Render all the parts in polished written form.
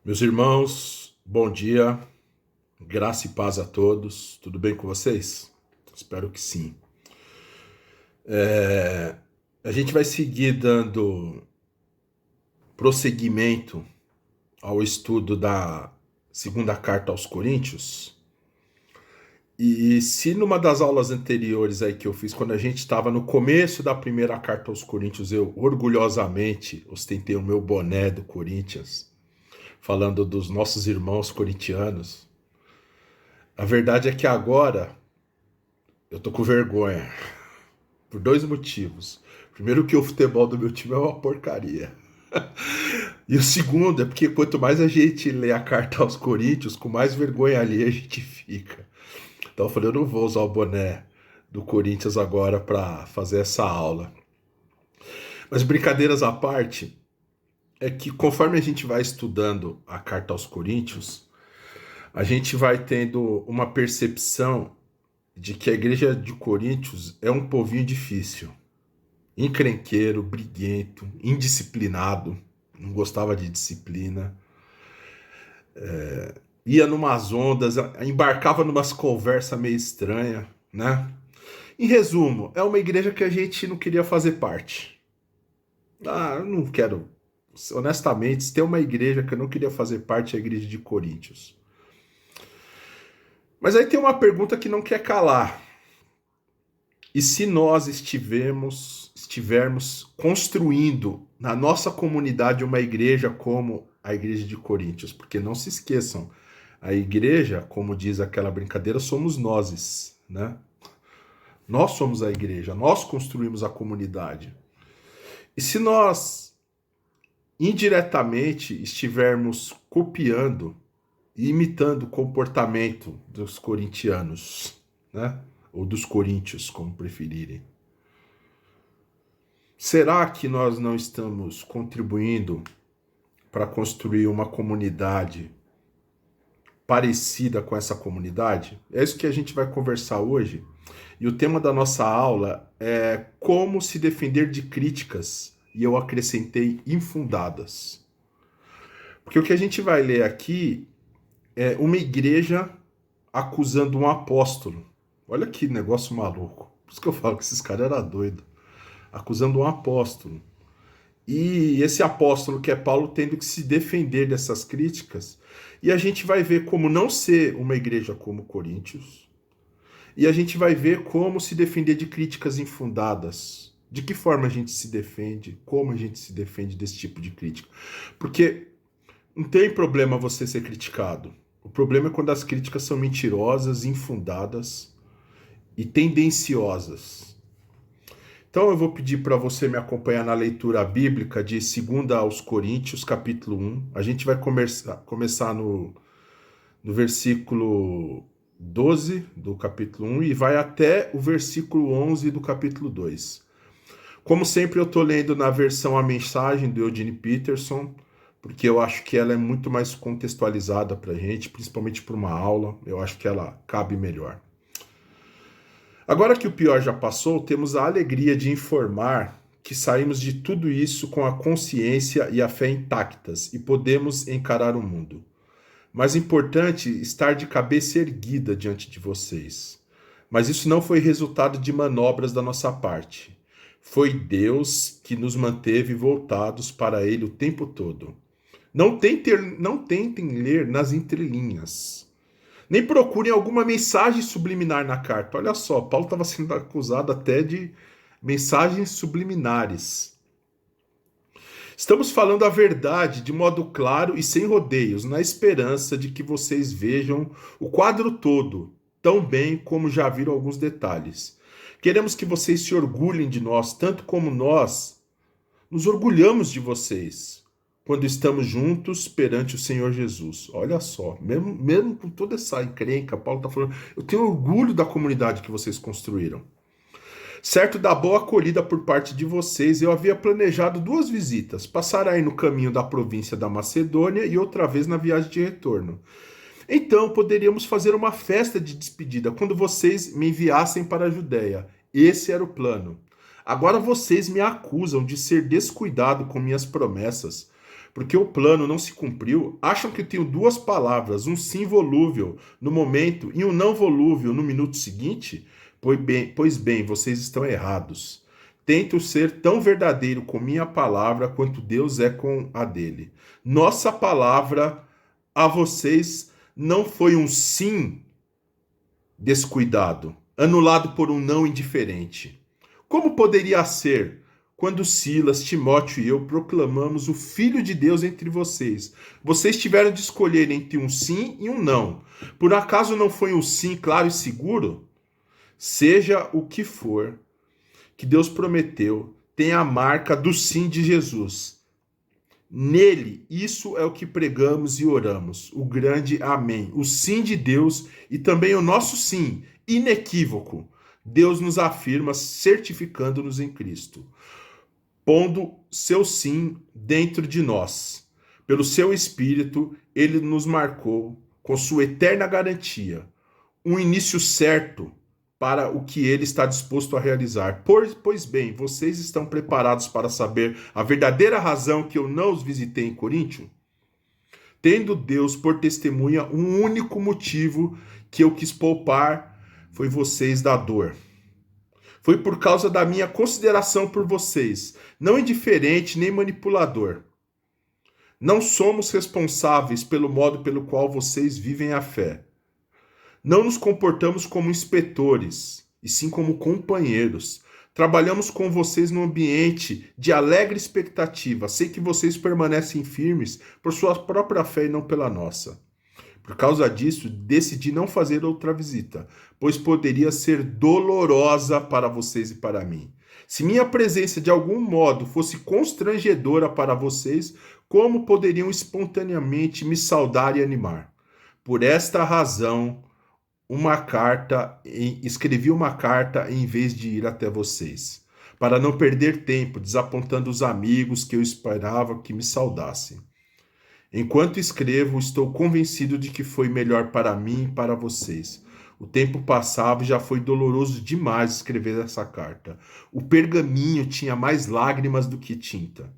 Meus irmãos, bom dia, graça e paz a todos, tudo bem com vocês? Espero que sim. A gente vai seguir dando prosseguimento ao estudo da segunda carta aos Coríntios. E se numa das aulas anteriores aí que eu fiz, quando a gente estava no começo da primeira carta aos Coríntios, eu orgulhosamente ostentei o meu boné do Corinthians, falando dos nossos irmãos corintianos. A verdade é que agora eu tô com vergonha, por dois motivos. Primeiro que o futebol do meu time é uma porcaria. E o segundo é porque quanto mais a gente lê a carta aos Coríntios, com mais vergonha ali a gente fica. Então eu falei, eu não vou usar o boné do Corinthians agora para fazer essa aula. Mas brincadeiras à parte, é que conforme a gente vai estudando a carta aos Coríntios, a gente vai tendo uma percepção de que a igreja de Coríntios é um povinho difícil. Encrenqueiro, briguento, indisciplinado, não gostava de disciplina, ia numas ondas, embarcava numas conversas meio estranhas, né? Em resumo, é uma igreja que a gente não queria fazer parte. Eu não quero, honestamente, se tem uma igreja que eu não queria fazer parte, é a igreja de Coríntios. Mas aí tem uma pergunta que não quer calar. E se nós estivermos construindo na nossa comunidade uma igreja como a igreja de Coríntios? Porque não se esqueçam, a igreja, como diz aquela brincadeira, somos nós, né? Nós somos a igreja, nós construímos a comunidade. E se nós indiretamente estivermos copiando e imitando o comportamento dos corintianos, né? Ou dos coríntios, como preferirem. Será que nós não estamos contribuindo para construir uma comunidade parecida com essa comunidade? É isso que a gente vai conversar hoje. E o tema da nossa aula é como se defender de críticas, e eu acrescentei infundadas. Porque o que a gente vai ler aqui é uma igreja acusando um apóstolo. Olha que negócio maluco. Por isso que eu falo que esses caras eram doidos. Acusando um apóstolo. E esse apóstolo, que é Paulo, tendo que se defender dessas críticas. E a gente vai ver como não ser uma igreja como Coríntios. E a gente vai ver como se defender de críticas infundadas. De que forma a gente se defende, como a gente se defende desse tipo de crítica. Porque não tem problema você ser criticado. O problema é quando as críticas são mentirosas, infundadas e tendenciosas. Então eu vou pedir para você me acompanhar na leitura bíblica de 2 aos Coríntios, capítulo 1. A gente vai começar no versículo 12 do capítulo 1 e vai até o versículo 11 do capítulo 2. Como sempre, eu estou lendo na versão A Mensagem do Eugene Peterson, porque eu acho que ela é muito mais contextualizada para a gente, principalmente para uma aula. Eu acho que ela cabe melhor. Agora que o pior já passou, temos a alegria de informar que saímos de tudo isso com a consciência e a fé intactas e podemos encarar o mundo. Mais importante, estar de cabeça erguida diante de vocês. Mas isso não foi resultado de manobras da nossa parte. Foi Deus que nos manteve voltados para Ele o tempo todo. Não tentem ler nas entrelinhas. Nem procurem alguma mensagem subliminar na carta. Olha só, Paulo estava sendo acusado até de mensagens subliminares. Estamos falando a verdade de modo claro e sem rodeios, na esperança de que vocês vejam o quadro todo, tão bem como já viram alguns detalhes. Queremos que vocês se orgulhem de nós, tanto como nós nos orgulhamos de vocês quando estamos juntos perante o Senhor Jesus. Olha só, mesmo com toda essa encrenca, Paulo está falando, eu tenho orgulho da comunidade que vocês construíram. Certo da boa acolhida por parte de vocês, eu havia planejado 2 visitas, passar aí no caminho da província da Macedônia e outra vez na viagem de retorno. Então poderíamos fazer uma festa de despedida quando vocês me enviassem para a Judéia. Esse era o plano. Agora vocês me acusam de ser descuidado com minhas promessas. porque o plano não se cumpriu, acham que eu tenho duas palavras, um sim volúvel no momento e um não volúvel no minuto seguinte? Pois bem, vocês estão errados. Tento ser tão verdadeiro com minha palavra quanto Deus é com a dele. Nossa palavra a vocês não foi um sim descuidado, anulado por um não indiferente. Como poderia ser quando Silas, Timóteo e eu proclamamos o Filho de Deus entre vocês? Vocês tiveram de escolher entre um sim e um não. Por acaso não foi um sim claro e seguro? Seja o que for que Deus prometeu, tem a marca do sim de Jesus. Nele, isso é o que pregamos e oramos, o grande amém, o sim de Deus e também o nosso sim, inequívoco. Deus nos afirma, certificando-nos em Cristo, pondo seu sim dentro de nós. Pelo seu Espírito, ele nos marcou com sua eterna garantia, um início certo para o que ele está disposto a realizar. Pois bem, vocês estão preparados para saber a verdadeira razão que eu não os visitei em Coríntio? Tendo Deus por testemunha um único motivo que eu quis poupar, foi vocês da dor. Foi por causa da minha consideração por vocês, não indiferente nem manipulador. Não somos responsáveis pelo modo pelo qual vocês vivem a fé. Não nos comportamos como inspetores, e sim como companheiros. Trabalhamos com vocês num ambiente de alegre expectativa. Sei que vocês permanecem firmes por sua própria fé e não pela nossa. Por causa disso, decidi não fazer outra visita, pois poderia ser dolorosa para vocês e para mim. Se minha presença de algum modo fosse constrangedora para vocês, como poderiam espontaneamente me saudar e animar? Por esta razão, escrevi uma carta em vez de ir até vocês, para não perder tempo desapontando os amigos que eu esperava que me saudassem. Enquanto escrevo, estou convencido de que foi melhor para mim e para vocês. O tempo passava e já foi doloroso demais escrever essa carta. O pergaminho tinha mais lágrimas do que tinta.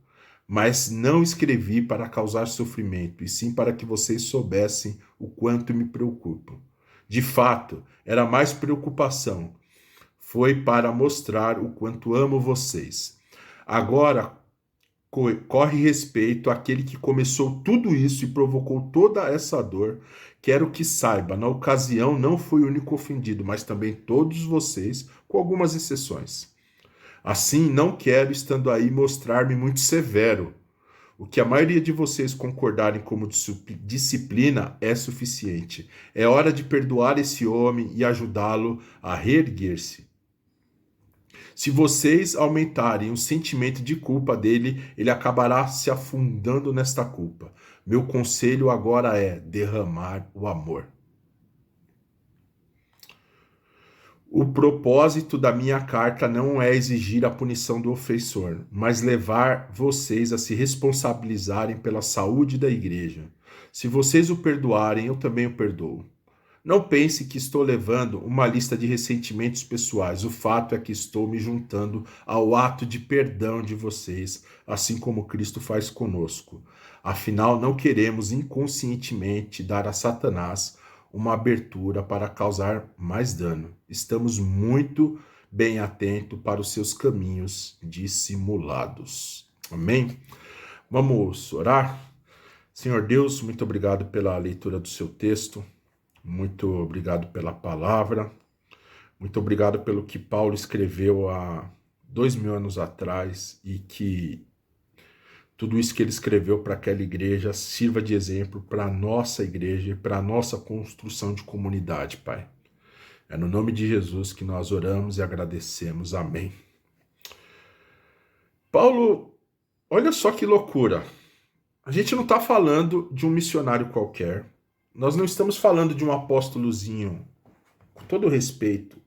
Mas não escrevi para causar sofrimento, e sim para que vocês soubessem o quanto me preocupo. De fato, era mais preocupação. Foi para mostrar o quanto amo vocês. Agora, corre respeito àquele que começou tudo isso e provocou toda essa dor. Quero que saiba, na ocasião não fui o único ofendido, mas também todos vocês, com algumas exceções. Assim, não quero, estando aí, mostrar-me muito severo. O que a maioria de vocês concordarem como disciplina é suficiente. É hora de perdoar esse homem e ajudá-lo a reerguer-se. Se vocês aumentarem o sentimento de culpa dele, ele acabará se afundando nesta culpa. Meu conselho agora é derramar o amor. O propósito da minha carta não é exigir a punição do ofensor, mas levar vocês a se responsabilizarem pela saúde da igreja. Se vocês o perdoarem, eu também o perdoo. Não pense que estou levando uma lista de ressentimentos pessoais. O fato é que estou me juntando ao ato de perdão de vocês, assim como Cristo faz conosco. Afinal, não queremos inconscientemente dar a Satanás uma abertura para causar mais dano. Estamos muito bem atentos para os seus caminhos dissimulados. Amém? Vamos orar? Senhor Deus, muito obrigado pela leitura do seu texto. Muito obrigado pela palavra. Muito obrigado pelo que Paulo escreveu há 2000 anos atrás e que tudo isso que ele escreveu para aquela igreja sirva de exemplo para a nossa igreja e para a nossa construção de comunidade, Pai. É no nome de Jesus que nós oramos e agradecemos. Amém. Paulo, olha só que loucura. A gente não está falando de um missionário qualquer. Nós não estamos falando de um apóstolozinho, com todo respeito,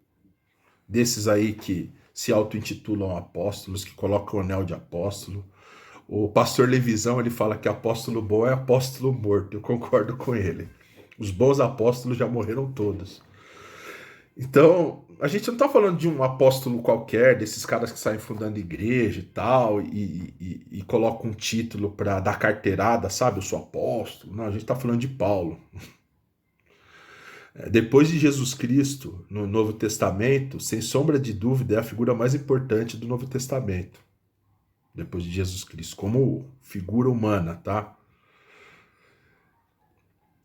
desses aí que se auto-intitulam apóstolos, que colocam o anel de apóstolo. O pastor Levisão, ele fala que apóstolo bom é apóstolo morto. Eu concordo com ele. Os bons apóstolos já morreram todos. Então, a gente não está falando de um apóstolo qualquer, desses caras que saem fundando igreja e tal, e colocam um título para dar carteirada, sabe? Eu sou apóstolo. Não, a gente está falando de Paulo. Depois de Jesus Cristo, no Novo Testamento, sem sombra de dúvida, é a figura mais importante do Novo Testamento. Depois de Jesus Cristo, como figura humana, tá?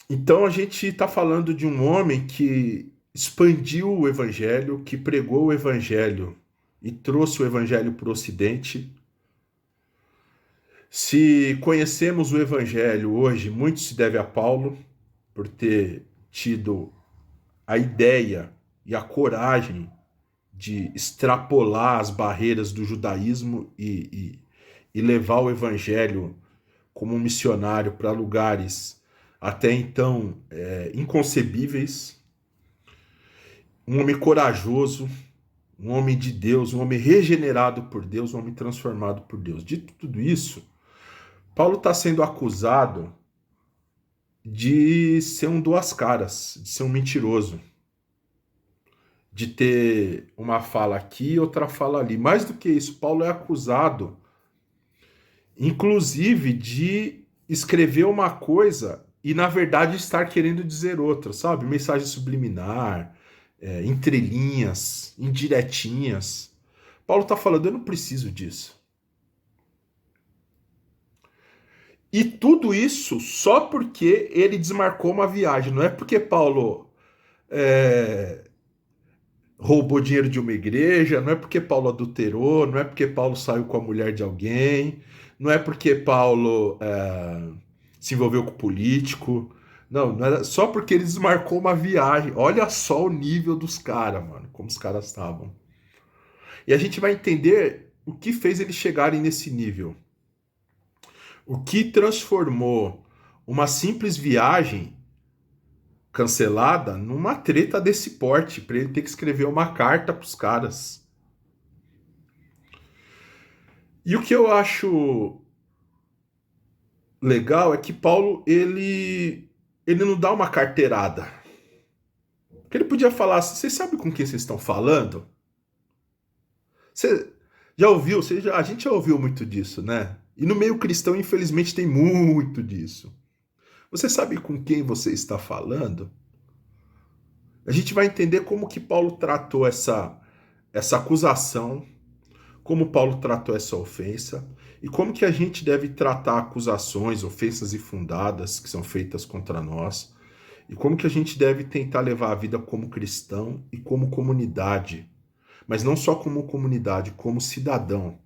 Então a gente está falando de um homem que expandiu o evangelho, que pregou o evangelho e trouxe o evangelho para o Ocidente. Se conhecemos o evangelho hoje, muito se deve a Paulo, por ter tido a ideia e a coragem de extrapolar as barreiras do judaísmo e levar o evangelho como um missionário para lugares até então inconcebíveis. Um homem corajoso, um homem de Deus, um homem regenerado por Deus, um homem transformado por Deus. Dito tudo isso, Paulo está sendo acusado de ser um duas caras, de ser um mentiroso, de ter uma fala aqui e outra fala ali. Mais do que isso, Paulo é acusado, inclusive, de escrever uma coisa e, na verdade, estar querendo dizer outra, sabe? Mensagem subliminar, entrelinhas, indiretinhas. Paulo está falando, eu não preciso disso. E tudo isso só porque ele desmarcou uma viagem. Não é porque Paulo roubou dinheiro de uma igreja, não é porque Paulo adulterou, não é porque Paulo saiu com a mulher de alguém, não é porque Paulo se envolveu com político. Não, não era só porque ele desmarcou uma viagem. Olha só o nível dos caras, mano, como os caras estavam. E a gente vai entender o que fez eles chegarem nesse nível. O que transformou uma simples viagem cancelada numa treta desse porte, para ele ter que escrever uma carta para os caras. E o que eu acho legal é que Paulo ele não dá uma carteirada. Porque ele podia falar assim, você sabe com quem vocês estão falando? Você já ouviu? A gente já ouviu muito disso, né? E no meio cristão, infelizmente, tem muito disso. Você sabe com quem você está falando? A gente vai entender como que Paulo tratou essa acusação, como Paulo tratou essa ofensa, e como que a gente deve tratar acusações, ofensas infundadas que são feitas contra nós, e como que a gente deve tentar levar a vida como cristão e como comunidade, mas não só como comunidade, como cidadão.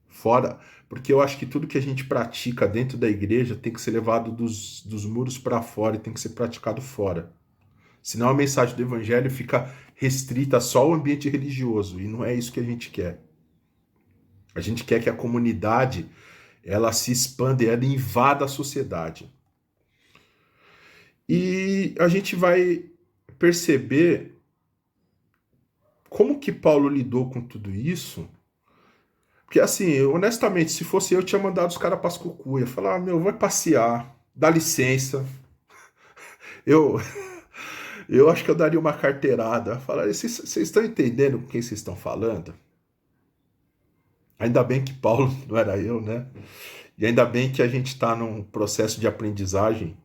Fora, porque eu acho que tudo que a gente pratica dentro da igreja tem que ser levado dos muros para fora e tem que ser praticado fora. Senão a mensagem do evangelho fica restrita só ao ambiente religioso, e não é isso que a gente quer. A gente quer que a comunidade ela se expanda, ela invada a sociedade. E a gente vai perceber como que Paulo lidou com tudo isso. Porque assim, honestamente, se fosse eu tinha mandado os caras para as cucuia, falar, meu, vai passear, dá licença. Eu eu acho que eu daria uma carteirada, falar, vocês estão entendendo com quem vocês estão falando? Ainda bem que Paulo não era eu, né? E ainda bem que a gente está num processo de aprendizagem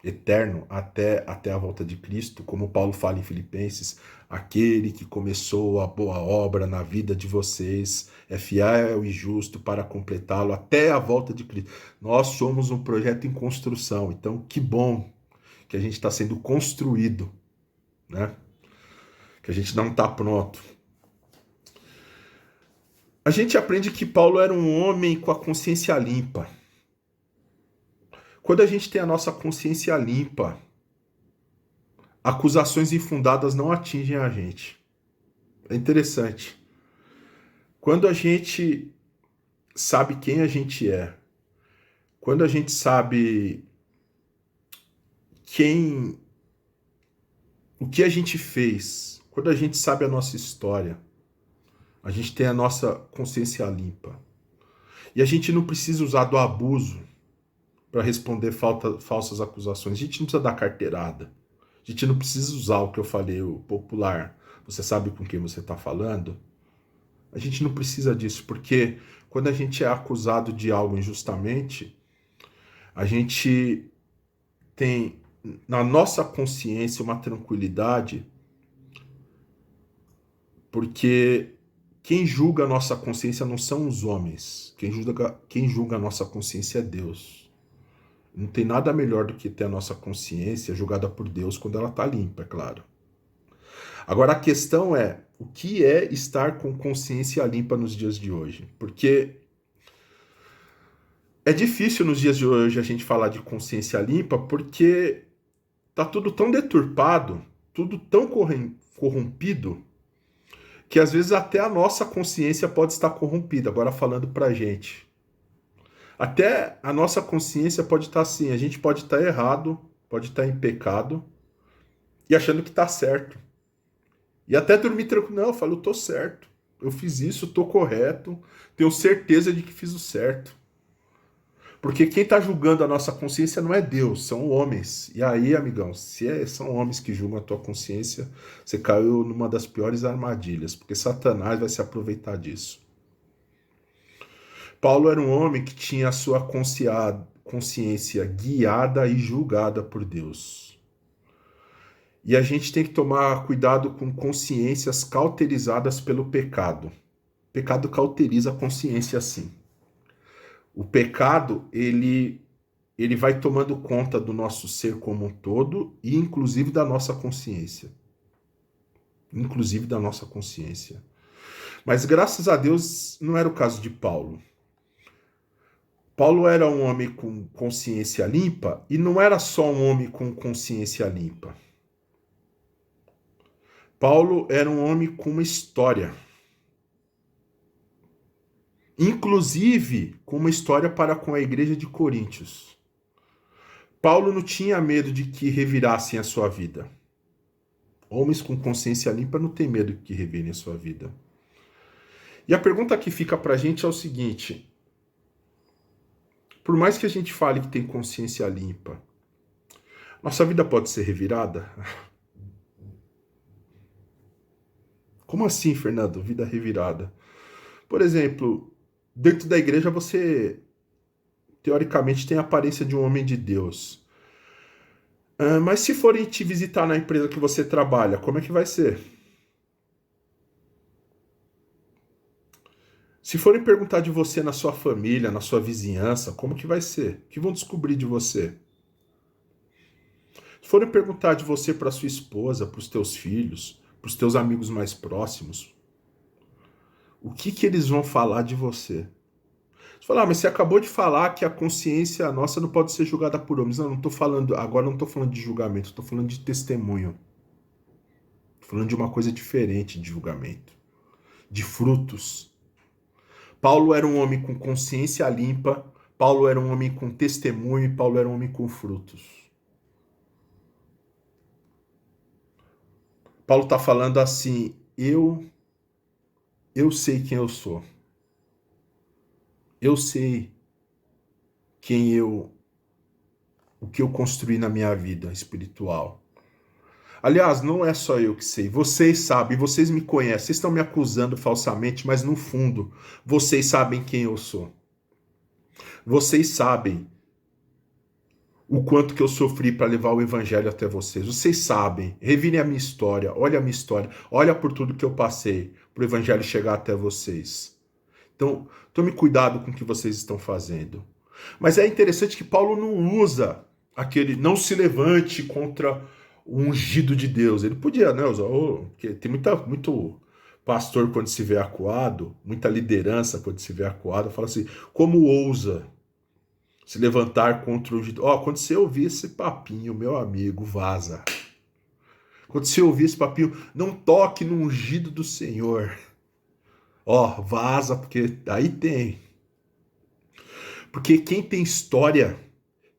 eterno até a volta de Cristo, como Paulo fala em Filipenses, aquele que começou a boa obra na vida de vocês é fiel e justo para completá-lo até a volta de Cristo. Nós somos um projeto em construção, então que bom que a gente está sendo construído, né? Que a gente não está pronto. A gente aprende que Paulo era um homem com a consciência limpa. Quando a gente tem a nossa consciência limpa, acusações infundadas não atingem a gente. É interessante. Quando a gente sabe quem a gente é, quando a gente sabe o que a gente fez, quando a gente sabe a nossa história, a gente tem a nossa consciência limpa. E a gente não precisa usar do abuso para responder falsas acusações. A gente não precisa dar carteirada. A A gente não precisa usar o que eu falei, o popular. Você sabe com quem você está falando? A gente não precisa disso, porque quando a gente é acusado de algo injustamente, a gente tem na nossa consciência uma tranquilidade, porque quem julga a nossa consciência não são os homens. Quem julga a nossa consciência é Deus. Não tem nada melhor do que ter a nossa consciência julgada por Deus quando ela está limpa, é claro. Agora a questão é, o que é estar com consciência limpa nos dias de hoje? Porque é difícil nos dias de hoje a gente falar de consciência limpa, porque tá tudo tão deturpado, tudo tão corrompido, que às vezes até a nossa consciência pode estar corrompida. Agora falando pra gente. Até a nossa consciência pode estar assim, a gente pode estar errado, pode estar em pecado e achando que está certo. E até dormir tranquilo, não, eu falo, eu tô certo. Eu fiz isso, tô correto, tenho certeza de que fiz o certo. Porque quem está julgando a nossa consciência não é Deus, são homens. E aí, amigão, são homens que julgam a tua consciência, você caiu numa das piores armadilhas, porque Satanás vai se aproveitar disso. Paulo era um homem que tinha a sua consciência guiada e julgada por Deus. E a gente tem que tomar cuidado com consciências cauterizadas pelo pecado. O pecado cauteriza a consciência assim. O pecado, ele vai tomando conta do nosso ser como um todo e inclusive da nossa consciência. Inclusive da nossa consciência. Mas graças a Deus não era o caso de Paulo. Paulo era um homem com consciência limpa e não era só um homem com consciência limpa. Paulo era um homem com uma história. Inclusive com uma história para com a igreja de Coríntios. Paulo não tinha medo de que revirassem a sua vida. Homens com consciência limpa não têm medo de que revirem a sua vida. E a pergunta que fica pra gente é o seguinte: por mais que a gente fale que tem consciência limpa, nossa vida pode ser revirada? Como assim, Fernando? Vida revirada? Por exemplo, dentro da igreja você, teoricamente, tem a aparência de um homem de Deus. Mas se forem te visitar na empresa que você trabalha, como é que vai ser? Se forem perguntar de você na sua família, na sua vizinhança, como que vai ser? O que vão descobrir de você? Se forem perguntar de você para sua esposa, para os teus filhos, para os teus amigos mais próximos, o que eles vão falar de você? Você fala, mas você acabou de falar que a consciência nossa não pode ser julgada por homens. Não, não estou falando, agora não estou falando de julgamento, estou falando de testemunho. Estou falando de uma coisa diferente de julgamento, de frutos. Paulo era um homem com consciência limpa, Paulo era um homem com testemunho e Paulo era um homem com frutos. Paulo está falando assim, eu sei quem eu sou. Eu sei o que eu construí na minha vida espiritual. Aliás, não é só eu que sei, vocês sabem, vocês me conhecem, vocês estão me acusando falsamente, mas no fundo, vocês sabem quem eu sou. Vocês sabem o quanto que eu sofri para levar o evangelho até vocês. Vocês sabem, revirem a minha história, olha por tudo que eu passei para o evangelho chegar até vocês. Então, tome cuidado com o que vocês estão fazendo. Mas é interessante que Paulo não usa aquele não se levante contra o ungido de Deus. Ele podia, né, usar, porque tem muito pastor quando se vê acuado, muita liderança quando se vê acuado, fala assim, como ousa se levantar contra o ungido? Quando você ouvir esse papinho, meu amigo, vaza. Quando você ouvir esse papinho, não toque no ungido do Senhor. Vaza, porque aí tem. Porque quem tem história,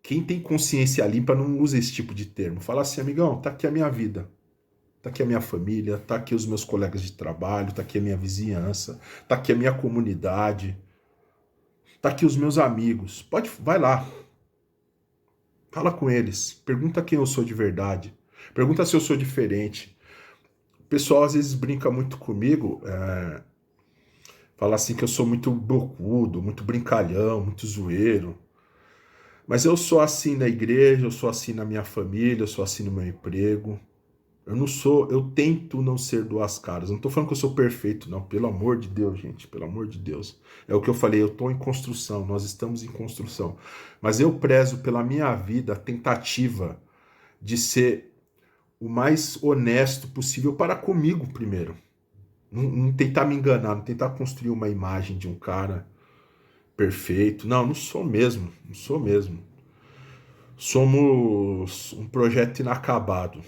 quem tem consciência limpa não usa esse tipo de termo. Fala assim, amigão, tá aqui a minha vida. Tá aqui a minha família, tá aqui os meus colegas de trabalho, tá aqui a minha vizinhança, tá aqui a minha comunidade, tá aqui os meus amigos. Vai lá. Fala com eles, pergunta quem eu sou de verdade. Pergunta se eu sou diferente. O pessoal às vezes brinca muito comigo, fala assim que eu sou muito bocudo, muito brincalhão, muito zoeiro. Mas eu sou assim na igreja, eu sou assim na minha família, eu sou assim no meu emprego. Eu não sou, eu tento não ser duas caras. Não tô falando que eu sou perfeito, não. Pelo amor de Deus, gente, pelo amor de Deus. É o que eu falei, eu tô em construção, nós estamos em construção. Mas eu prezo pela minha vida a tentativa de ser o mais honesto possível para comigo primeiro. Não tentar me enganar, não tentar construir uma imagem de um cara perfeito. Não, não sou mesmo, não sou mesmo. Somos um projeto inacabado,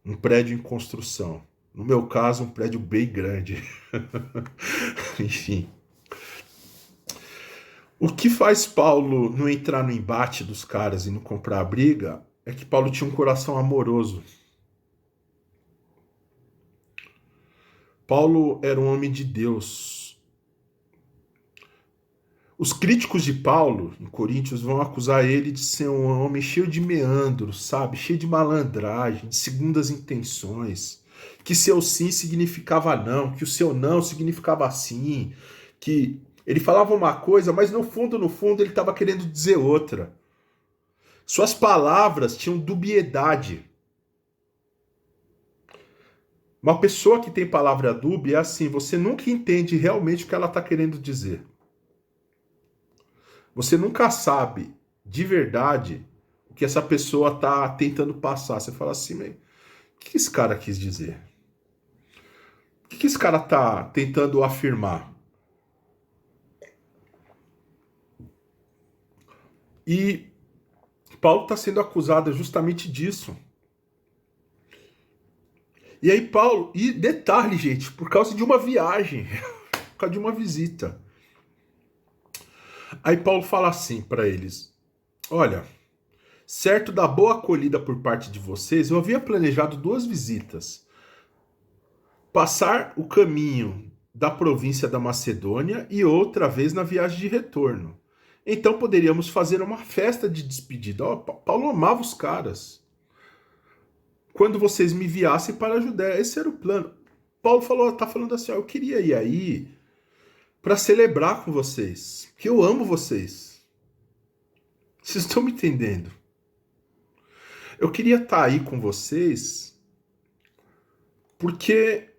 um prédio em construção. No meu caso, um prédio bem grande. Enfim. O que faz Paulo não entrar no embate dos caras e não comprar a briga é que Paulo tinha um coração amoroso. Paulo era um homem de Deus. Os críticos de Paulo, em Coríntios, vão acusar ele de ser um homem cheio de meandros, sabe? Cheio de malandragem, de segundas intenções. Que seu sim significava não, que o seu não significava sim. Que ele falava uma coisa, mas no fundo, ele estava querendo dizer outra. Suas palavras tinham dubiedade. Uma pessoa que tem palavra dúbia é assim, você nunca entende realmente o que ela está querendo dizer. Você nunca sabe de verdade o que essa pessoa está tentando passar. Você fala assim, mas o que esse cara quis dizer? O que esse cara está tentando afirmar? E Paulo está sendo acusado justamente disso. E aí Paulo, e detalhe, gente, por causa de uma viagem, por causa de uma visita. Aí Paulo fala assim para eles: olha, certo da boa acolhida por parte de vocês, eu havia planejado 2 visitas. Passar o caminho da província da Macedônia e outra vez na viagem de retorno. Então poderíamos fazer uma festa de despedida. Oh, Paulo amava os caras. Quando vocês me enviassem para a Judéia, esse era o plano. Paulo falou, tá falando assim, eu queria ir aí para celebrar com vocês, que eu amo vocês. Vocês estão me entendendo? Eu queria estar aí com vocês porque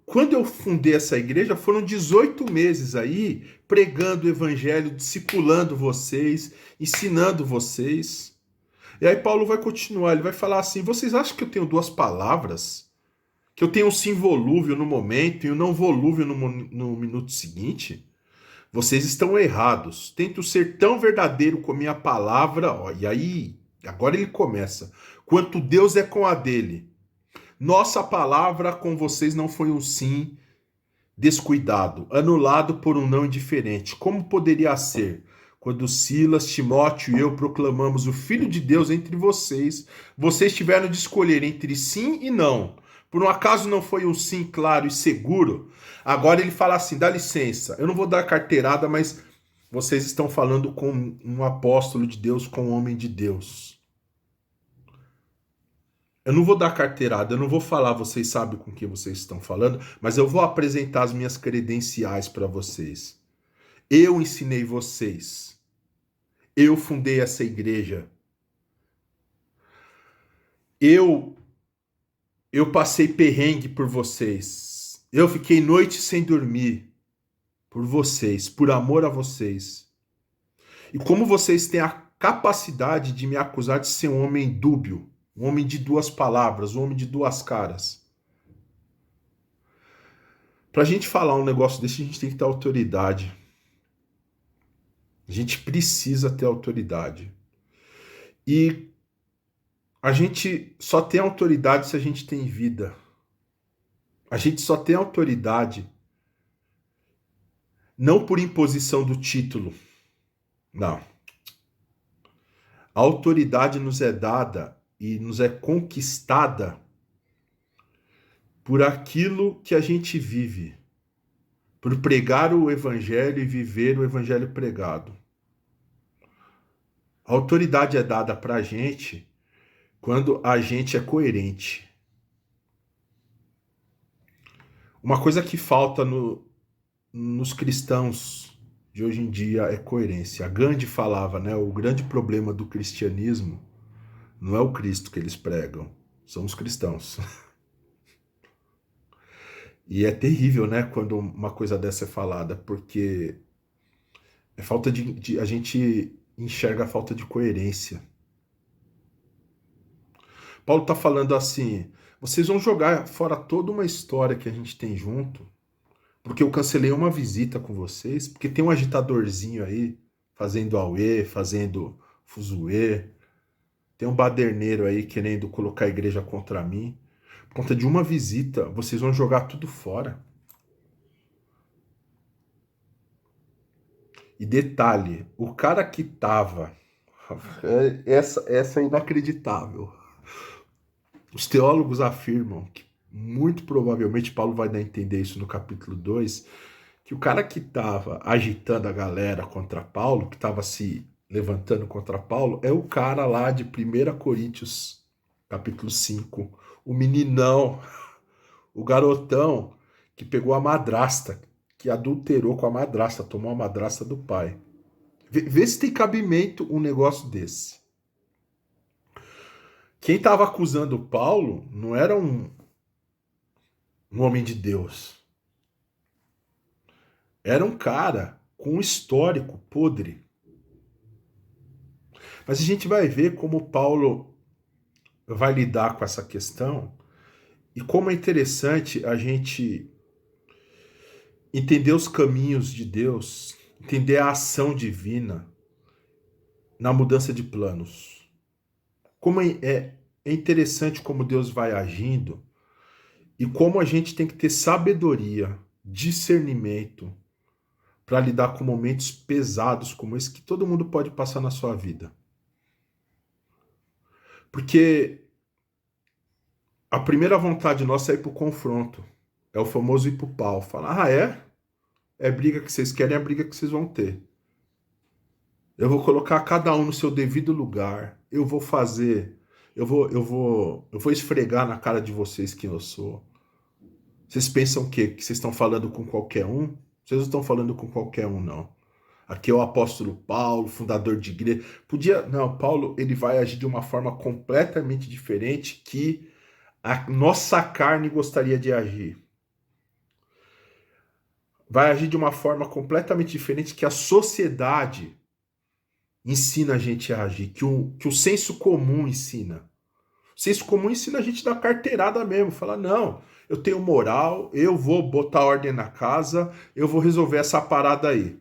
quando eu fundei essa igreja, foram 18 meses aí pregando o evangelho, discipulando vocês, ensinando vocês. E aí Paulo vai continuar, ele vai falar assim: vocês acham que eu tenho 2 palavras? Que eu tenho um sim volúvel no momento e um não volúvel no minuto seguinte? Vocês estão errados. Tento ser tão verdadeiro com a minha palavra. Ó, e aí, agora ele começa. Quanto Deus é com a dele. Nossa palavra com vocês não foi um sim descuidado, anulado por um não indiferente. Como poderia ser? Quando Silas, Timóteo e eu proclamamos o Filho de Deus entre vocês, vocês tiveram de escolher entre sim e não. Por um acaso não foi um sim claro e seguro? Agora ele fala assim: dá licença, eu não vou dar carteirada, mas vocês estão falando com um apóstolo de Deus, com um homem de Deus. Eu não vou dar carteirada, eu não vou falar, vocês sabem com quem vocês estão falando, mas eu vou apresentar as minhas credenciais para vocês. Eu ensinei vocês. Eu fundei essa igreja. Eu passei perrengue por vocês. Eu fiquei noite sem dormir por vocês, por amor a vocês. E como vocês têm a capacidade de me acusar de ser um homem dúbio, um homem de 2 palavras, um homem de 2 caras. Pra gente falar um negócio desse, a gente tem que ter autoridade. A gente precisa ter autoridade. E a gente só tem autoridade se a gente tem vida. A gente só tem autoridade não por imposição do título. Não. A autoridade nos é dada e nos é conquistada por aquilo que a gente vive, por pregar o evangelho e viver o evangelho pregado. A autoridade é dada para a gente quando a gente é coerente. Uma coisa que falta nos cristãos de hoje em dia é coerência. A Gandhi falava, né? O grande problema do cristianismo não é o Cristo que eles pregam, são os cristãos. E é terrível, né, quando uma coisa dessa é falada, porque é falta a gente enxerga a falta de coerência. Paulo está falando assim: vocês vão jogar fora toda uma história que a gente tem junto, porque eu cancelei uma visita com vocês, porque tem um agitadorzinho aí fazendo auê, fazendo fuzuê, tem um baderneiro aí querendo colocar a igreja contra mim. Por conta de uma visita, vocês vão jogar tudo fora. E detalhe, o cara que tava. Essa é inacreditável. Os teólogos afirmam que, muito provavelmente, Paulo vai dar a entender isso no capítulo 2, que o cara que estava agitando a galera contra Paulo, que estava se levantando contra Paulo, é o cara lá de 1 Coríntios, capítulo 5, o meninão, o garotão que pegou a madrasta, que adulterou com a madrasta, tomou a madrasta do pai. Vê se tem cabimento um negócio desse. Quem estava acusando Paulo não era um homem de Deus. Era um cara com um histórico podre. Mas a gente vai ver como Paulo vai lidar com essa questão e como é interessante a gente entender os caminhos de Deus, entender a ação divina na mudança de planos. Como é interessante como Deus vai agindo e como a gente tem que ter sabedoria, discernimento para lidar com momentos pesados como esse que todo mundo pode passar na sua vida. Porque a primeira vontade nossa é ir para o confronto. É o famoso ir para o pau. Falar, é? É briga que vocês querem, é a briga que vocês vão ter. Eu vou colocar cada um no seu devido lugar. Eu vou fazer. Eu vou esfregar na cara de vocês quem eu sou. Vocês pensam o quê? Que vocês estão falando com qualquer um? Vocês não estão falando com qualquer um, não. Aqui é o apóstolo Paulo, fundador de igreja. Não, Paulo, ele vai agir de uma forma completamente diferente que a nossa carne gostaria de agir. Vai agir de uma forma completamente diferente que a sociedade ensina a gente a agir, que o senso comum ensina. O senso comum ensina a gente da carteirada mesmo, falar, não, eu tenho moral, eu vou botar ordem na casa, eu vou resolver essa parada aí.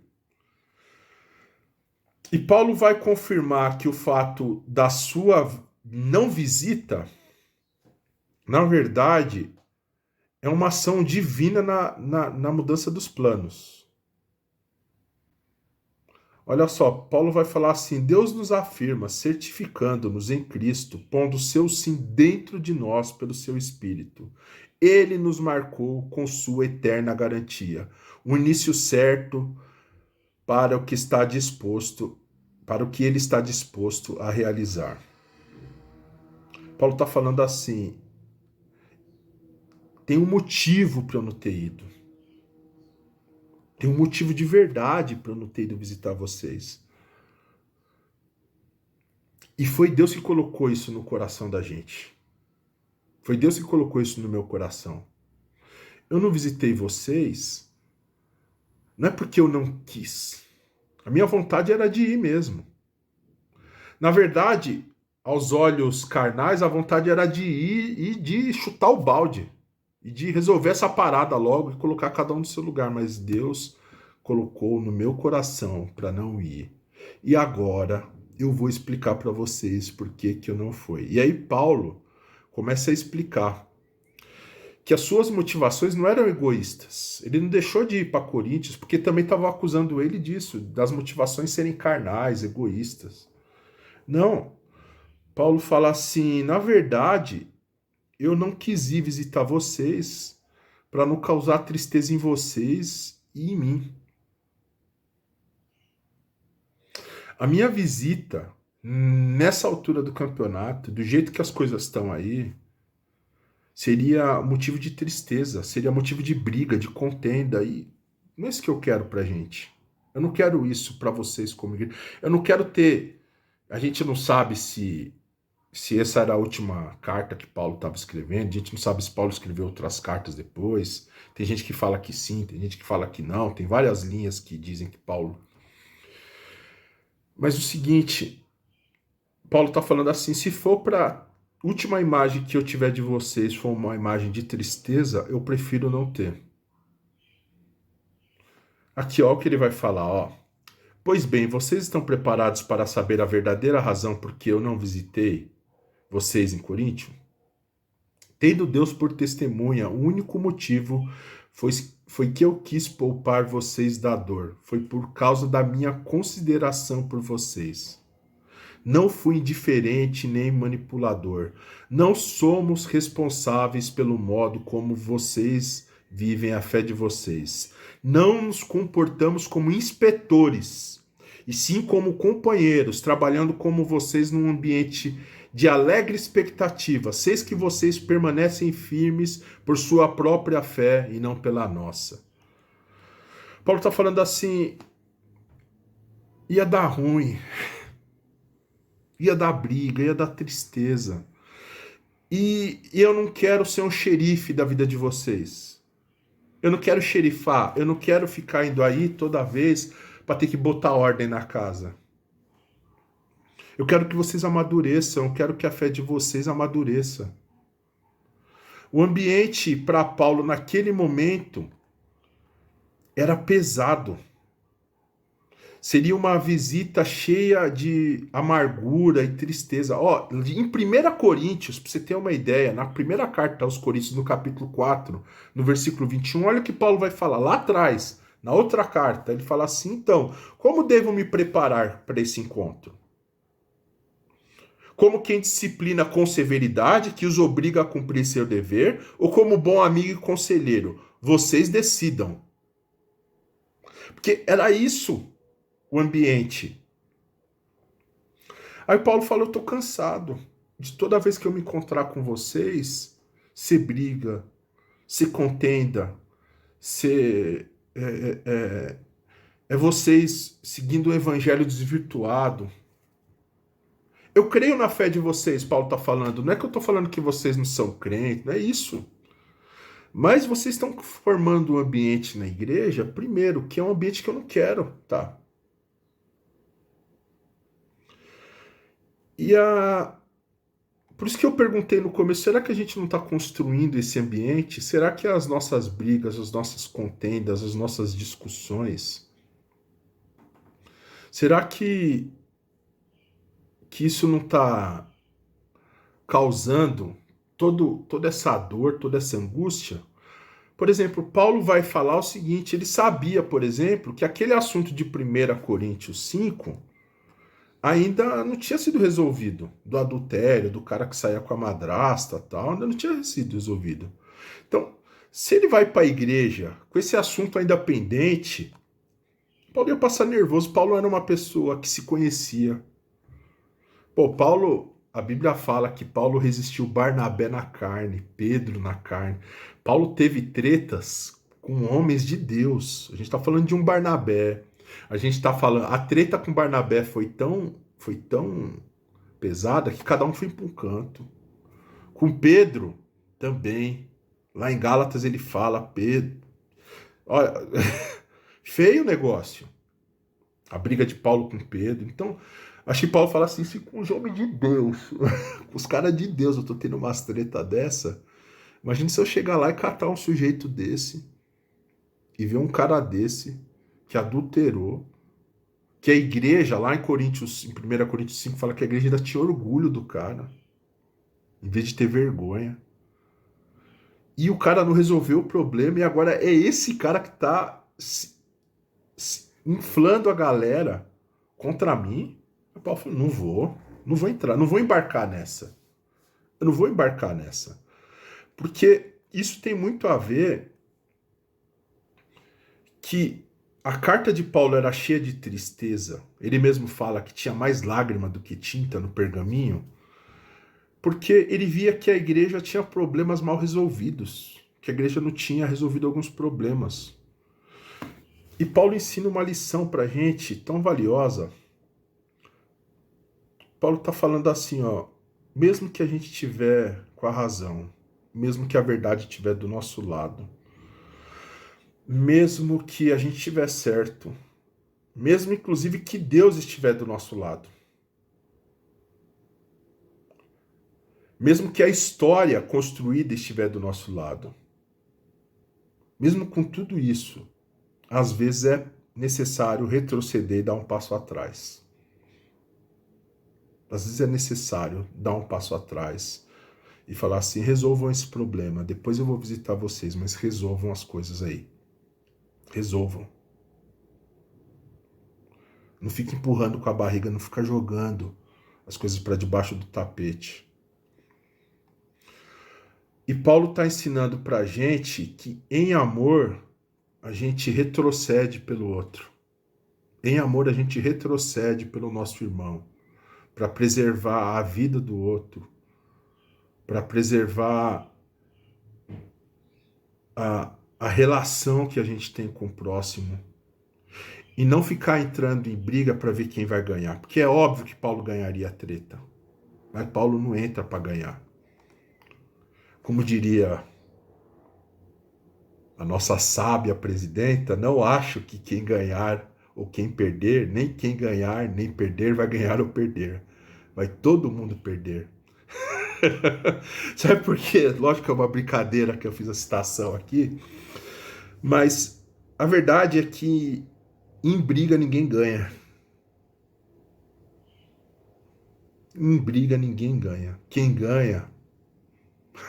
E Paulo vai confirmar que o fato da sua não visita, na verdade, é uma ação divina na mudança dos planos. Olha só, Paulo vai falar assim: Deus nos afirma, certificando-nos em Cristo, pondo o seu sim dentro de nós pelo seu Espírito. Ele nos marcou com sua eterna garantia, o início certo para o que está disposto, para o que ele está disposto a realizar. Paulo está falando assim: tem um motivo para eu não ter ido. Tem um motivo de verdade para eu não ter ido visitar vocês. E foi Deus que colocou isso no coração da gente. Foi Deus que colocou isso no meu coração. Eu não visitei vocês, não é porque eu não quis. A minha vontade era de ir mesmo. Na verdade, aos olhos carnais, a vontade era de ir e de chutar o balde. E de resolver essa parada logo e colocar cada um no seu lugar. Mas Deus colocou no meu coração para não ir. E agora eu vou explicar para vocês por que eu não fui. E aí Paulo começa a explicar que as suas motivações não eram egoístas. Ele não deixou de ir para Coríntios porque também estavam acusando ele disso, das motivações serem carnais, egoístas. Não. Paulo fala assim, na verdade, eu não quis ir visitar vocês para não causar tristeza em vocês e em mim. A minha visita nessa altura do campeonato, do jeito que as coisas estão aí, seria motivo de tristeza, seria motivo de briga, de contenda, e não é isso que eu quero pra gente. Eu não quero isso pra vocês como igreja. Eu não quero ter. A gente não sabe se essa era a última carta que Paulo estava escrevendo, a gente não sabe se Paulo escreveu outras cartas depois. Tem gente que fala que sim, tem gente que fala que não, tem várias linhas que dizem que Paulo. Mas o seguinte, Paulo está falando assim: se for para última imagem que eu tiver de vocês for uma imagem de tristeza, eu prefiro não ter. Aqui, ó, o que ele vai falar, ó. Pois bem, vocês estão preparados para saber a verdadeira razão por que eu não visitei vocês em Coríntio? Tendo Deus por testemunha, o único motivo foi que eu quis poupar vocês da dor. Foi por causa da minha consideração por vocês. Não fui indiferente nem manipulador. Não somos responsáveis pelo modo como vocês vivem a fé de vocês. Não nos comportamos como inspetores, e sim como companheiros, trabalhando como vocês num ambiente de alegre expectativa, seis que vocês permanecem firmes por sua própria fé e não pela nossa. Paulo está falando assim, ia dar ruim, ia dar briga, ia dar tristeza. E eu não quero ser um xerife da vida de vocês. Eu não quero xerifar, eu não quero ficar indo aí toda vez para ter que botar ordem na casa. Eu quero que vocês amadureçam, eu quero que a fé de vocês amadureça. O ambiente para Paulo naquele momento era pesado. Seria uma visita cheia de amargura e tristeza. Ó, em 1 Coríntios, para você ter uma ideia, na primeira carta aos Coríntios, no capítulo 4, no versículo 21, olha o que Paulo vai falar lá atrás, na outra carta. Ele fala assim: então, como devo me preparar para esse encontro? Como quem disciplina com severidade, que os obriga a cumprir seu dever, ou como bom amigo e conselheiro? Vocês decidam. Porque era isso o ambiente. Aí Paulo fala: eu tô cansado de toda vez que eu me encontrar com vocês, ser briga, ser contenda, ser vocês seguindo o evangelho desvirtuado. Eu creio na fé de vocês, Paulo está falando. Não é que eu estou falando que vocês não são crentes, não é isso. Mas vocês estão formando um ambiente na igreja, primeiro, que é um ambiente que eu não quero, tá? Por isso que eu perguntei no começo, será que a gente não está construindo esse ambiente? Será que as nossas brigas, as nossas contendas, as nossas discussões, será que isso não está causando toda essa dor, toda essa angústia? Por exemplo, Paulo vai falar o seguinte, ele sabia, por exemplo, que aquele assunto de 1 Coríntios 5 ainda não tinha sido resolvido, do adultério, do cara que saía com a madrasta, tal, ainda não tinha sido resolvido. Então, se ele vai para a igreja com esse assunto ainda pendente, Paulo ia passar nervoso. Paulo era uma pessoa que se conhecia. Pô, Paulo, a Bíblia fala que Paulo resistiu Barnabé na carne, Pedro na carne. Paulo teve tretas com homens de Deus. A gente está falando de um Barnabé. A gente está falando, a treta com Barnabé foi tão pesada que cada um foi para um canto. Com Pedro também. Lá em Gálatas ele fala, Pedro. Olha, feio o negócio. A briga de Paulo com Pedro. Então, acho que Paulo fala assim, se com os homens de Deus, com os caras de Deus, eu tô tendo umas treta dessa. Imagina se eu chegar lá e catar um sujeito desse e ver um cara desse que adulterou, que a igreja, lá em 1 Coríntios 5, fala que a igreja ainda tinha orgulho do cara, em vez de ter vergonha. E o cara não resolveu o problema, e agora é esse cara que tá inflando a galera contra mim. O Paulo falou, não vou entrar, não vou embarcar nessa. Eu não vou embarcar nessa. Porque isso tem muito a ver que A carta de Paulo era cheia de tristeza. Ele mesmo fala que tinha mais lágrima do que tinta no pergaminho, porque ele via que a igreja tinha problemas mal resolvidos, que a igreja não tinha resolvido alguns problemas. E Paulo ensina uma lição para a gente tão valiosa. Paulo está falando assim, ó, mesmo que a gente tiver com a razão, mesmo que a verdade estiver do nosso lado, mesmo que a gente estiver certo, mesmo inclusive que Deus estiver do nosso lado, mesmo que a história construída estiver do nosso lado, mesmo com tudo isso, às vezes é necessário retroceder e dar um passo atrás. Às vezes é necessário dar um passo atrás e falar assim, resolvam esse problema, depois eu vou visitar vocês, mas resolvam as coisas aí. Resolvam. Não fica empurrando com a barriga, não fica jogando as coisas para debaixo do tapete. E Paulo está ensinando para a gente que em amor a gente retrocede pelo outro. Em amor a gente retrocede pelo nosso irmão, para preservar a vida do outro, para preservar a relação que a gente tem com o próximo. E não ficar entrando em briga para ver quem vai ganhar. Porque é óbvio que Paulo ganharia a treta. Mas Paulo não entra para ganhar. Como diria a nossa sábia presidenta, não acho que quem ganhar ou quem perder, nem quem ganhar nem perder vai ganhar ou perder. Vai todo mundo perder. Sabe por quê? Lógico que é uma brincadeira que eu fiz a citação aqui, mas a verdade é que em briga ninguém ganha. Em briga ninguém ganha. Quem ganha,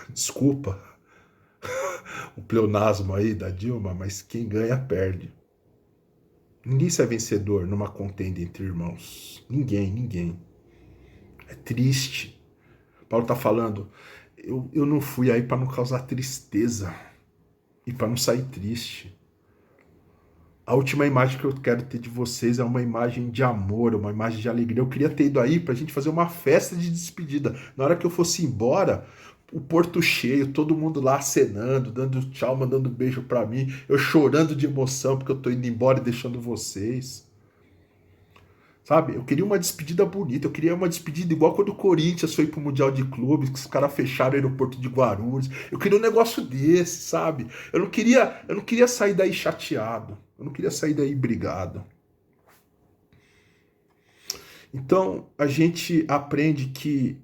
desculpa o pleonasmo aí da Dilma, mas quem ganha perde. Ninguém sai vencedor numa contenda entre irmãos. Ninguém, ninguém. É triste. Paulo está falando, eu não fui aí para não causar tristeza e para não sair triste. A última imagem que eu quero ter de vocês é uma imagem de amor, uma imagem de alegria. Eu queria ter ido aí para a gente fazer uma festa de despedida. Na hora que eu fosse embora, o porto cheio, todo mundo lá acenando, dando tchau, mandando beijo para mim, eu chorando de emoção porque eu tô indo embora e deixando vocês. Sabe? Eu queria uma despedida bonita, eu queria uma despedida igual quando o Corinthians foi pro Mundial de Clubes, que os caras fecharam o aeroporto de Guarulhos. Eu queria um negócio desse, sabe? Eu não queria sair daí chateado. Eu não queria sair daí brigado. Então, a gente aprende que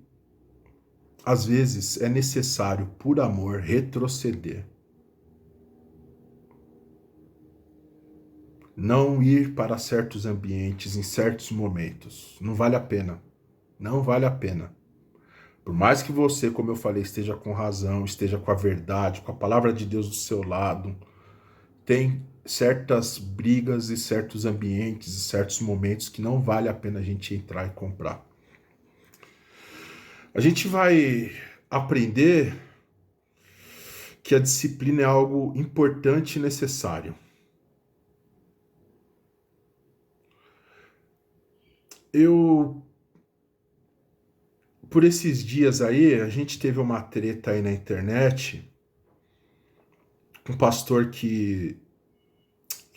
às vezes é necessário, por amor, retroceder. Não ir para certos ambientes em certos momentos. Não vale a pena. Não vale a pena. Por mais que você, como eu falei, esteja com razão, esteja com a verdade, com a palavra de Deus do seu lado, tem certas brigas e certos ambientes e certos momentos que não vale a pena a gente entrar e comprar. A gente vai aprender que a disciplina é algo importante e necessário. Por esses dias aí, a gente teve uma treta aí na internet com um pastor que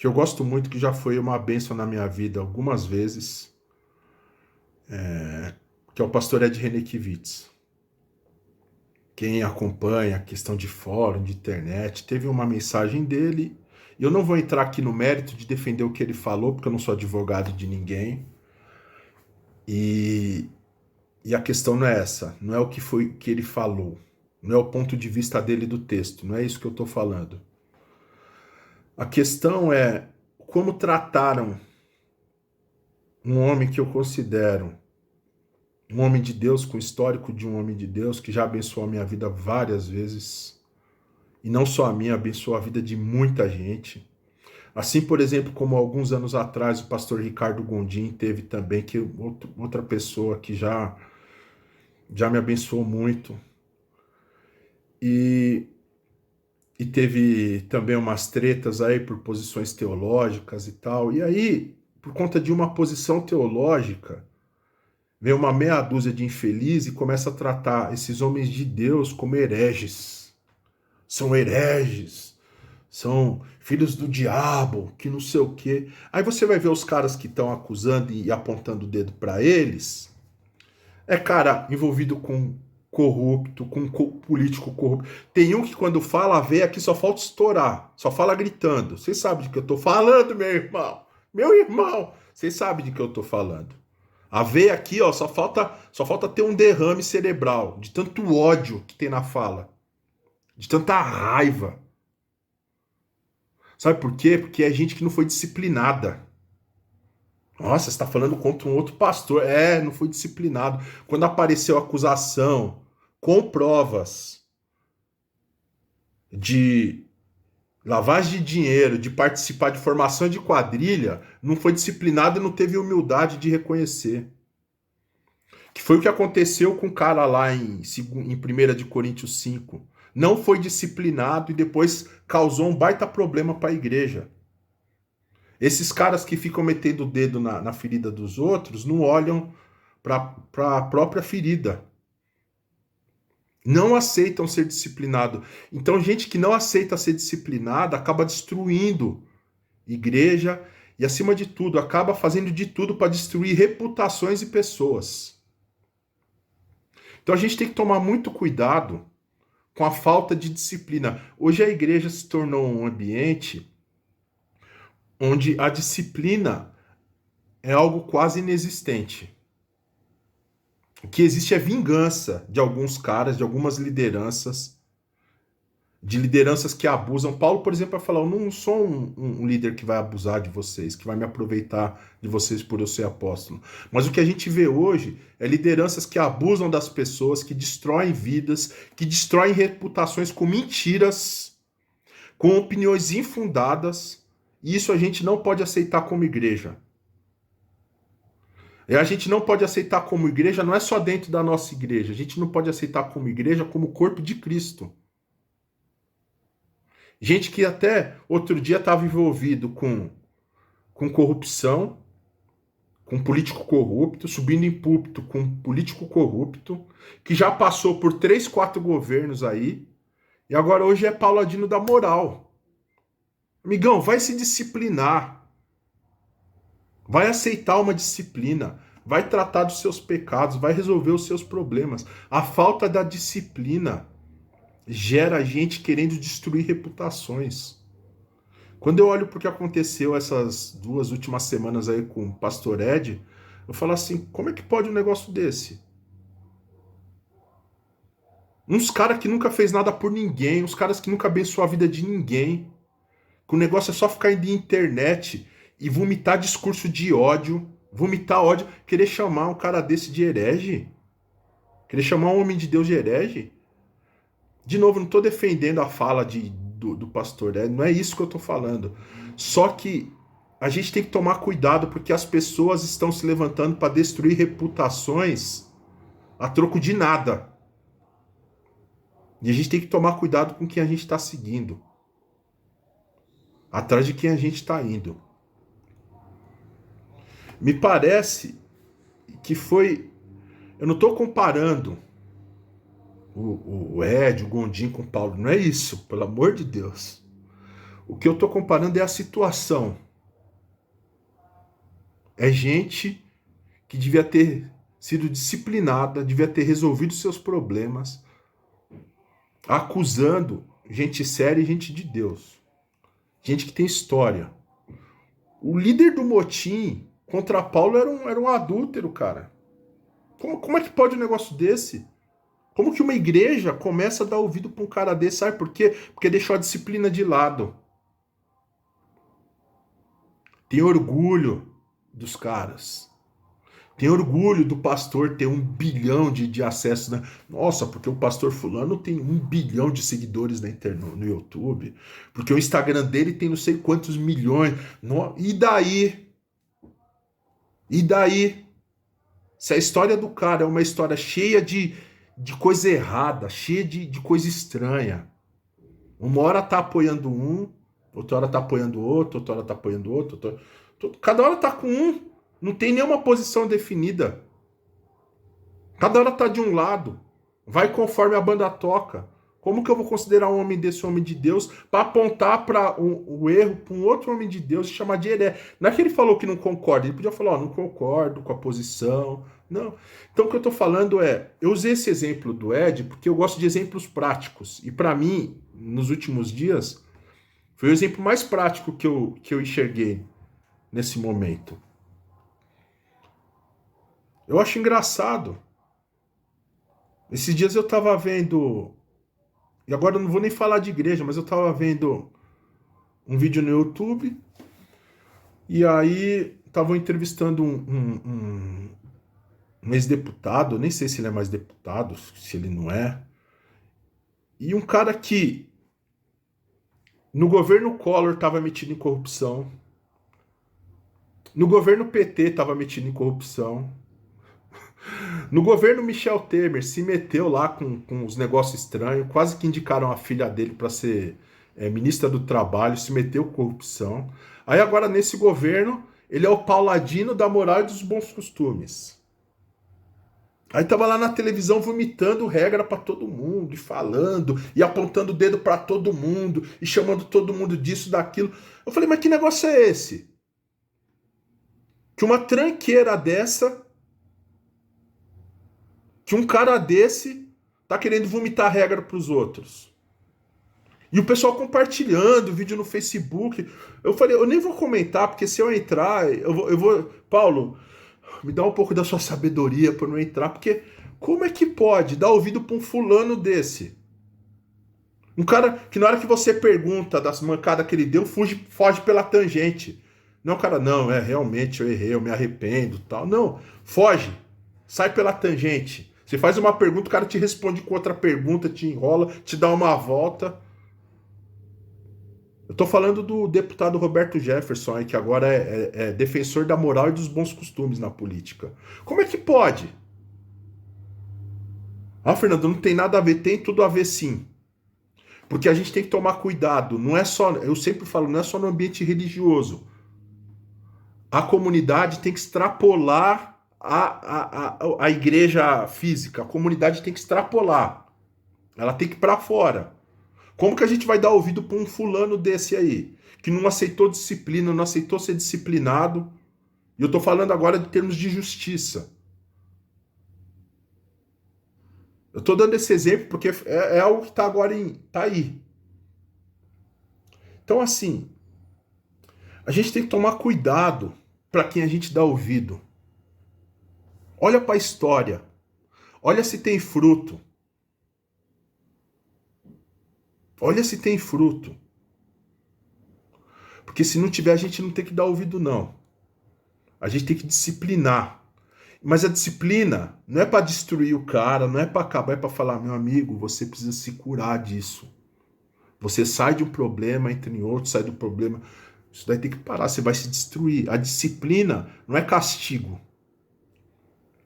eu gosto muito, que já foi uma bênção na minha vida algumas vezes, que é o pastor Ed Renekiewicz. Quem acompanha a questão de fórum, de internet, teve uma mensagem dele. E eu não vou entrar aqui no mérito de defender o que ele falou, porque eu não sou advogado de ninguém. E, e a questão não é essa, não é o que foi que ele falou, não é o ponto de vista dele do texto, não é isso que eu estou falando. A questão é como trataram um homem que eu considero um homem de Deus, com o histórico de um homem de Deus, que já abençoou a minha vida várias vezes, e não só a minha, abençoou a vida de muita gente. Assim, por exemplo, como alguns anos atrás o pastor Ricardo Gondim teve também, que outra pessoa que já me abençoou muito. E e teve também umas tretas aí por posições teológicas e tal. E aí, por conta de uma posição teológica, vem uma meia dúzia de infelizes e começa a tratar esses homens de Deus como hereges. São hereges, são filhos do diabo, que não sei o quê. Aí você vai ver os caras que estão acusando e apontando o dedo para eles. É cara envolvido com corrupto, com político corrupto. Tem um que quando fala, vê aqui só falta estourar, só fala gritando. Vocês sabem de que eu tô falando, meu irmão? Meu irmão, vocês sabem de que eu tô falando. A veia aqui, ó, só falta ter um derrame cerebral de tanto ódio que tem na fala, de tanta raiva. Sabe por quê? Porque é gente que não foi disciplinada. Nossa, você está falando contra um outro pastor. É, não foi disciplinado. Quando apareceu acusação com provas de lavagem de dinheiro, de participar de formação de quadrilha, não foi disciplinado e não teve humildade de reconhecer. Que foi o que aconteceu com o cara lá em 1 de Coríntios 5. Não foi disciplinado e depois causou um baita problema para a igreja. Esses caras que ficam metendo o dedo na ferida dos outros não olham para a própria ferida. Não aceitam ser disciplinado. Então, gente que não aceita ser disciplinada acaba destruindo igreja e, acima de tudo, acaba fazendo de tudo para destruir reputações e pessoas. Então, a gente tem que tomar muito cuidado com a falta de disciplina. Hoje a igreja se tornou um ambiente onde a disciplina é algo quase inexistente. O que existe é vingança de alguns caras, de algumas lideranças, de lideranças que abusam. Paulo, por exemplo, vai falar: eu não sou um líder que vai abusar de vocês, que vai me aproveitar de vocês por eu ser apóstolo. Mas o que a gente vê hoje é lideranças que abusam das pessoas, que destroem vidas, que destroem reputações com mentiras, com opiniões infundadas. E isso a gente não pode aceitar como igreja. E a gente não pode aceitar como igreja, não é só dentro da nossa igreja. A gente não pode aceitar como igreja, como corpo de Cristo. Gente que até outro dia estava envolvido com corrupção, com político corrupto, subindo em púlpito com político corrupto, que já passou por 3, 4 governos aí, e agora hoje é pauladino da moral. Amigão, vai se disciplinar. Vai aceitar uma disciplina, vai tratar dos seus pecados, vai resolver os seus problemas. A falta da disciplina gera gente querendo destruir reputações. Quando eu olho para o que aconteceu essas 2 últimas semanas aí com o pastor Ed, eu falo assim: como é que pode um negócio desse? Uns caras que nunca fez nada por ninguém, uns caras que nunca abençoou a vida de ninguém, que o negócio é só ficar indo na internet e vomitar discurso de ódio, vomitar ódio, querer chamar um cara desse de herege, querer chamar um homem de Deus de herege. De novo, não estou defendendo a fala do pastor, não é isso que eu estou falando. Só que a gente tem que tomar cuidado porque as pessoas estão se levantando para destruir reputações a troco de nada. E a gente tem que tomar cuidado com quem a gente está seguindo, atrás de quem a gente está indo. Me parece que foi... Eu não estou comparando o Ed, o Gondim com o Paulo. Não é isso, pelo amor de Deus. O que eu estou comparando é a situação. É gente que devia ter sido disciplinada, devia ter resolvido seus problemas, acusando gente séria e gente de Deus. Gente que tem história. O líder do motim contra Paulo era um adúltero, cara. Como é que pode um negócio desse? Como que uma igreja começa a dar ouvido para um cara desse? Sabe por quê? Porque deixou a disciplina de lado. Tem orgulho dos caras. Tem orgulho do pastor ter 1 bilhão de acessos, né? Nossa, porque o pastor fulano tem 1 bilhão de seguidores no YouTube. Porque o Instagram dele tem não sei quantos milhões. E daí? E daí? Se a história do cara é uma história cheia de coisa errada, cheia de coisa estranha. Uma hora tá apoiando um, outra hora tá apoiando outro, outra hora tá apoiando outro. Cada hora tá com um. Não tem nenhuma posição definida. Cada hora tá de um lado. Vai conforme a banda toca. Como que eu vou considerar um homem desse homem de Deus para apontar para o erro para um outro homem de Deus e chamar de herege? Não é que ele falou que não concorda, ele podia falar, ó, não concordo com a posição. Não. Então o que eu estou falando é, eu usei esse exemplo do Ed porque eu gosto de exemplos práticos. E para mim, nos últimos dias, foi o exemplo mais prático que eu enxerguei nesse momento. Eu acho engraçado. Esses dias eu estava vendo, e agora eu não vou nem falar de igreja, mas eu estava vendo um vídeo no YouTube, e aí estavam entrevistando um ex-deputado, nem sei se ele é mais deputado, se ele não é, e um cara que no governo Collor estava metido em corrupção, no governo PT estava metido em corrupção, no governo Michel Temer se meteu lá com os negócios estranhos, quase que indicaram a filha dele para ser ministra do Trabalho, se meteu com corrupção. Aí agora nesse governo, ele é o pauladino da moral e dos bons costumes. Aí tava lá na televisão vomitando regra para todo mundo, e falando, e apontando o dedo para todo mundo, e chamando todo mundo disso, daquilo. Eu falei, mas que negócio é esse? Que uma tranqueira dessa, que um cara desse tá querendo vomitar regra para os outros. E o pessoal compartilhando o vídeo no Facebook. Eu falei, eu nem vou comentar, porque se eu entrar, eu vou. Paulo, me dá um pouco da sua sabedoria para não entrar, porque como é que pode dar ouvido para um fulano desse? Um cara que na hora que você pergunta das mancadas que ele deu, foge pela tangente. Não, cara, não, realmente eu errei, eu me arrependo, tal. Não, foge, sai pela tangente. Você faz uma pergunta, o cara te responde com outra pergunta, te enrola, te dá uma volta. Eu tô falando do deputado Roberto Jefferson, que agora é defensor da moral e dos bons costumes na política. Como é que pode? Ah, Fernando, não tem nada a ver, tem tudo a ver sim. Porque a gente tem que tomar cuidado, não é só, eu sempre falo, não é só no ambiente religioso. A comunidade tem que extrapolar a igreja física, a comunidade tem que extrapolar. Ela tem que ir para fora. Como que a gente vai dar ouvido para um fulano desse aí, que não aceitou disciplina, não aceitou ser disciplinado? E eu estou falando agora de termos de justiça. Eu estou dando esse exemplo porque é algo que está agora tá aí. Então, assim, a gente tem que tomar cuidado para quem a gente dá ouvido. Olha para a história. Olha se tem fruto. Olha se tem fruto. Porque se não tiver, a gente não tem que dar ouvido, não. A gente tem que disciplinar. Mas a disciplina não é para destruir o cara, não é para acabar, é para falar, meu amigo, você precisa se curar disso. Você sai de um problema, entra em outro, sai do problema. Isso daí tem que parar, você vai se destruir. A disciplina não é castigo.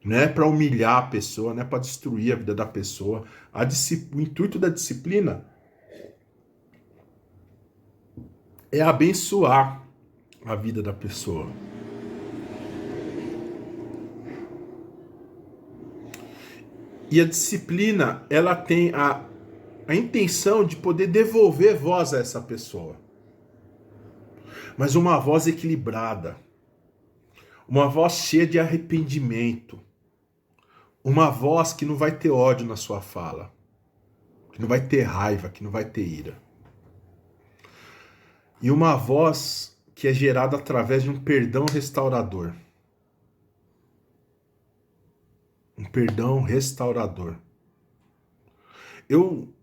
Não é para humilhar a pessoa, não é para destruir a vida da pessoa. O intuito da disciplina é abençoar a vida da pessoa. E a disciplina, ela tem a intenção de poder devolver voz a essa pessoa. Mas uma voz equilibrada. Uma voz cheia de arrependimento. Uma voz que não vai ter ódio na sua fala. Que não vai ter raiva, que não vai ter ira. E uma voz que é gerada através de um perdão restaurador. Um perdão restaurador. Eu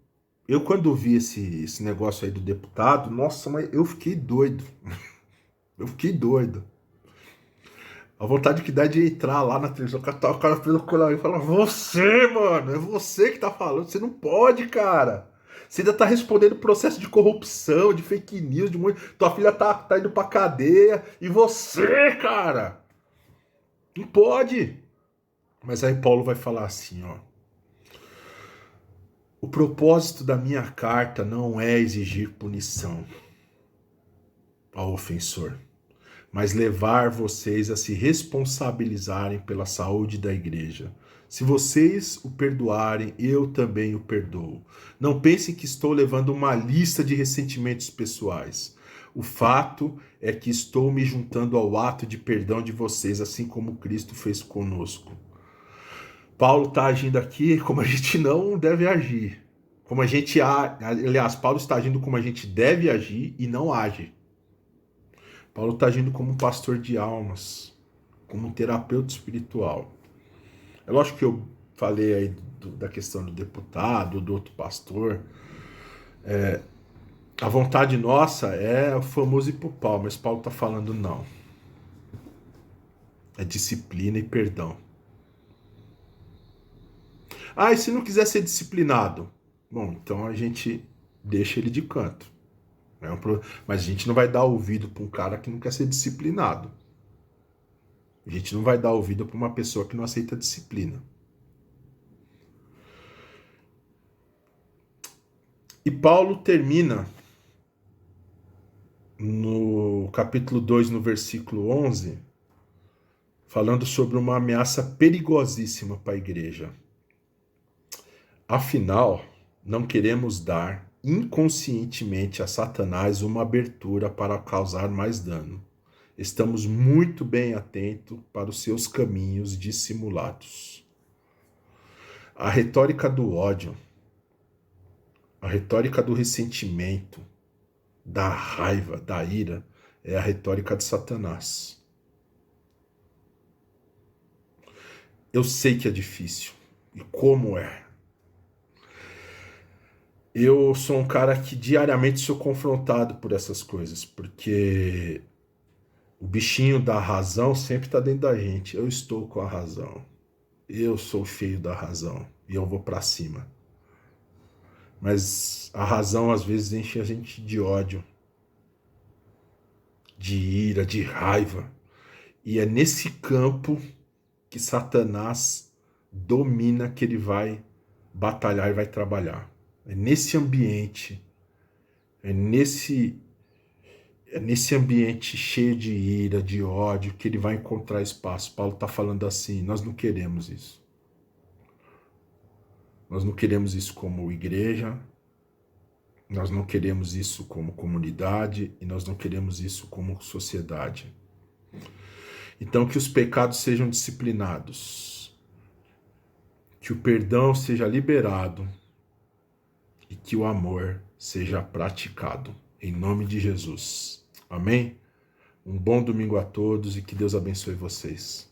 quando vi esse negócio aí do deputado, nossa, mas eu fiquei doido. Eu fiquei doido. A vontade que dá de entrar lá na televisão, o cara pelo colar e falar, você, mano, é você que tá falando, você não pode, cara. Você ainda tá respondendo processo de corrupção, de fake news, tua filha tá indo pra cadeia, e você, cara, não pode. Mas aí Paulo vai falar assim, ó. O propósito da minha carta não é exigir punição ao ofensor, mas levar vocês a se responsabilizarem pela saúde da igreja. Se vocês o perdoarem, eu também o perdoo. Não pensem que estou levando uma lista de ressentimentos pessoais. O fato é que estou me juntando ao ato de perdão de vocês, assim como Cristo fez conosco. Paulo está agindo aqui como a gente não deve agir. Como a gente, aliás, Paulo está agindo como a gente deve agir e não age. Paulo está agindo como um pastor de almas, como um terapeuta espiritual. É lógico que eu falei aí da questão do deputado, do outro pastor. A vontade nossa é o famoso ir pro pau, mas Paulo está falando não. É disciplina e perdão. Ah, e se não quiser ser disciplinado? Bom, então a gente deixa ele de canto. Mas a gente não vai dar ouvido para um cara que não quer ser disciplinado. A gente não vai dar ouvido para uma pessoa que não aceita disciplina. E Paulo termina no capítulo 2, no versículo 11, falando sobre uma ameaça perigosíssima para a igreja. Afinal, não queremos dar inconscientemente a Satanás uma abertura para causar mais dano. Estamos muito bem atentos para os seus caminhos dissimulados. A retórica do ódio, a retórica do ressentimento, da raiva, da ira, é a retórica de Satanás. Eu sei que é difícil. E como é? Eu sou um cara que diariamente sou confrontado por essas coisas, porque o bichinho da razão sempre está dentro da gente. Eu estou com a razão. Eu sou cheio da razão. E eu vou para cima. Mas a razão às vezes enche a gente de ódio, de ira, de raiva. E é nesse campo que Satanás domina, que ele vai batalhar e vai trabalhar. É nesse ambiente, é nesse ambiente cheio de ira, de ódio, que ele vai encontrar espaço. Paulo está falando assim, nós não queremos isso. Nós não queremos isso como igreja, nós não queremos isso como comunidade e nós não queremos isso como sociedade. Então, que os pecados sejam disciplinados, que o perdão seja liberado e que o amor seja praticado. Em nome de Jesus. Amém? Um bom domingo a todos e que Deus abençoe vocês.